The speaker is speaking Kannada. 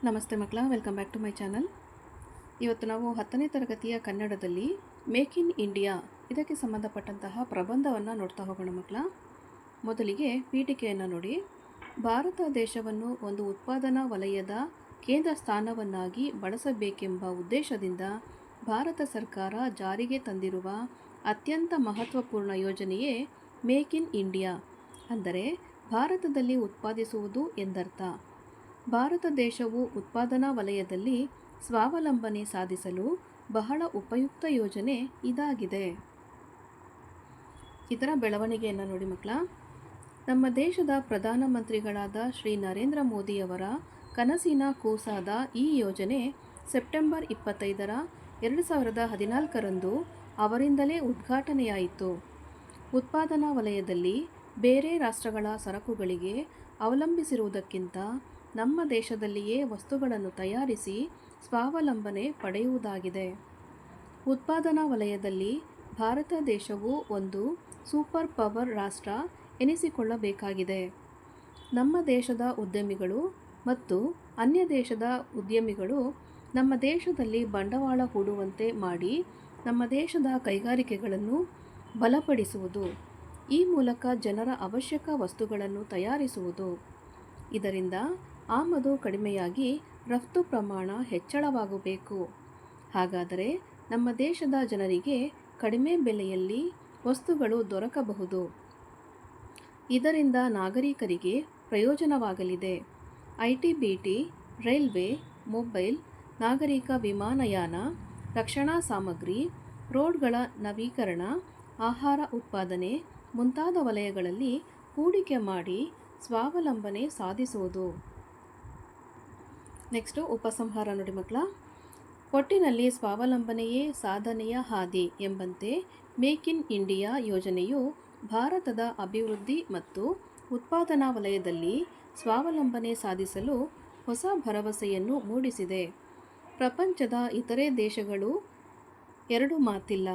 ನಮಸ್ತೆ ಮಕ್ಕಳ, welcome back to my channel. ಇವತ್ತು ನಾವು 10ನೇ ತರಗತಿಯ ಕನ್ನಡದಲ್ಲಿ ಮೇಕ್ ಇನ್ ಇಂಡಿಯಾ ಇದಕ್ಕೆ ಸಂಬಂಧಪಟ್ಟಂತಹ ಪ್ರಬಂಧವನ್ನು ನೋಡ್ತಾ ಹೋಗೋಣ ಮಕ್ಕಳ. ಮೊದಲಿಗೆ ಪೀಠಿಕೆಯನ್ನು ನೋಡಿ. ಭಾರತ ದೇಶವನ್ನು ಒಂದು ಉತ್ಪಾದನಾ ವಲಯದ ಕೇಂದ್ರ ಸ್ಥಾನವನ್ನಾಗಿ ಬಳಸಬೇಕೆಂಬ ಉದ್ದೇಶದಿಂದ ಭಾರತ ಸರ್ಕಾರ ಜಾರಿಗೆ ತಂದಿರುವ ಅತ್ಯಂತ ಮಹತ್ವಪೂರ್ಣ ಯೋಜನೆಯೇ ಮೇಕ್ ಇನ್ ಇಂಡಿಯಾ, ಅಂದರೆ ಭಾರತದಲ್ಲಿ ಉತ್ಪಾದಿಸುವುದು ಎಂದರ್ಥ. ಭಾರತ ದೇಶವು ಉತ್ಪಾದನಾ ವಲಯದಲ್ಲಿ ಸ್ವಾವಲಂಬನೆ ಸಾಧಿಸಲು ಬಹಳ ಉಪಯುಕ್ತ ಯೋಜನೆ ಇದಾಗಿದೆ. ಇದರ ಬೆಳವಣಿಗೆಯನ್ನು ನೋಡಿ ಮಕ್ಕಳ. ನಮ್ಮ ದೇಶದ ಪ್ರಧಾನಮಂತ್ರಿಗಳಾದ ಶ್ರೀ ನರೇಂದ್ರ ಮೋದಿಯವರ ಕನಸಿನ ಕೂಸಾದ ಈ ಯೋಜನೆ ಸೆಪ್ಟೆಂಬರ್ 25, 2014 ಅವರಿಂದಲೇ ಉದ್ಘಾಟನೆಯಾಯಿತು. ಉತ್ಪಾದನಾ ವಲಯದಲ್ಲಿ ಬೇರೆ ರಾಷ್ಟ್ರಗಳ ಸರಕುಗಳಿಗೆ ಅವಲಂಬಿಸಿರುವುದಕ್ಕಿಂತ ನಮ್ಮ ದೇಶದಲ್ಲಿಯೇ ವಸ್ತುಗಳನ್ನು ತಯಾರಿಸಿ ಸ್ವಾವಲಂಬನೆ ಪಡೆಯುವುದಾಗಿದೆ. ಉತ್ಪಾದನಾ ವಲಯದಲ್ಲಿ ಭಾರತ ದೇಶವು ಒಂದು ಸೂಪರ್ ಪವರ್ ರಾಷ್ಟ್ರ ಎನಿಸಿಕೊಳ್ಳಬೇಕಾಗಿದೆ. ನಮ್ಮ ದೇಶದ ಉದ್ಯಮಿಗಳು ಮತ್ತು ಅನ್ಯ ದೇಶದ ಉದ್ಯಮಿಗಳು ನಮ್ಮ ದೇಶದಲ್ಲಿ ಬಂಡವಾಳ ಹೂಡುವಂತೆ ಮಾಡಿ ನಮ್ಮ ದೇಶದ ಕೈಗಾರಿಕೆಗಳನ್ನು ಬಲಪಡಿಸುವುದು, ಈ ಮೂಲಕ ಜನರ ಅವಶ್ಯಕ ವಸ್ತುಗಳನ್ನು ತಯಾರಿಸುವುದು. ಇದರಿಂದ ಆಮದು ಕಡಿಮೆಯಾಗಿ ರಫ್ತು ಪ್ರಮಾಣ ಹೆಚ್ಚಳವಾಗಬೇಕು. ಹಾಗಾದರೆ ನಮ್ಮ ದೇಶದ ಜನರಿಗೆ ಕಡಿಮೆ ಬೆಲೆಯಲ್ಲಿ ವಸ್ತುಗಳು ದೊರಕಬಹುದು. ಇದರಿಂದ ನಾಗರಿಕರಿಗೆ ಪ್ರಯೋಜನವಾಗಲಿದೆ. ಐಟಿ, ಬಿಟಿ, ರೈಲ್ವೆ, ಮೊಬೈಲ್, ನಾಗರಿಕ ವಿಮಾನಯಾನ, ರಕ್ಷಣಾ ಸಾಮಗ್ರಿ, ರೋಡ್ಗಳ ನವೀಕರಣ, ಆಹಾರ ಉತ್ಪಾದನೆ ಮುಂತಾದ ವಲಯಗಳಲ್ಲಿ ಹೂಡಿಕೆ ಮಾಡಿ ಸ್ವಾವಲಂಬನೆ ಸಾಧಿಸುವುದು. ನೆಕ್ಸ್ಟು ಉಪಸಂಹಾರ ನೋಡಿ ಮಕ್ಕಳ. ಒಟ್ಟಿನಲ್ಲಿ ಸ್ವಾವಲಂಬನೆಯೇ ಸಾಧನೆಯ ಹಾದಿ ಎಂಬಂತೆ ಮೇಕ್ ಇನ್ ಇಂಡಿಯಾ ಯೋಜನೆಯು ಭಾರತದ ಅಭಿವೃದ್ಧಿ ಮತ್ತು ಉತ್ಪಾದನಾ ವಲಯದಲ್ಲಿ ಸ್ವಾವಲಂಬನೆ ಸಾಧಿಸಲು ಹೊಸ ಭರವಸೆಯನ್ನು ಮೂಡಿಸಿದೆ. ಪ್ರಪಂಚದ ಇತರೆ ದೇಶಗಳು ಎರಡು ಮಾತಿಲ್ಲ,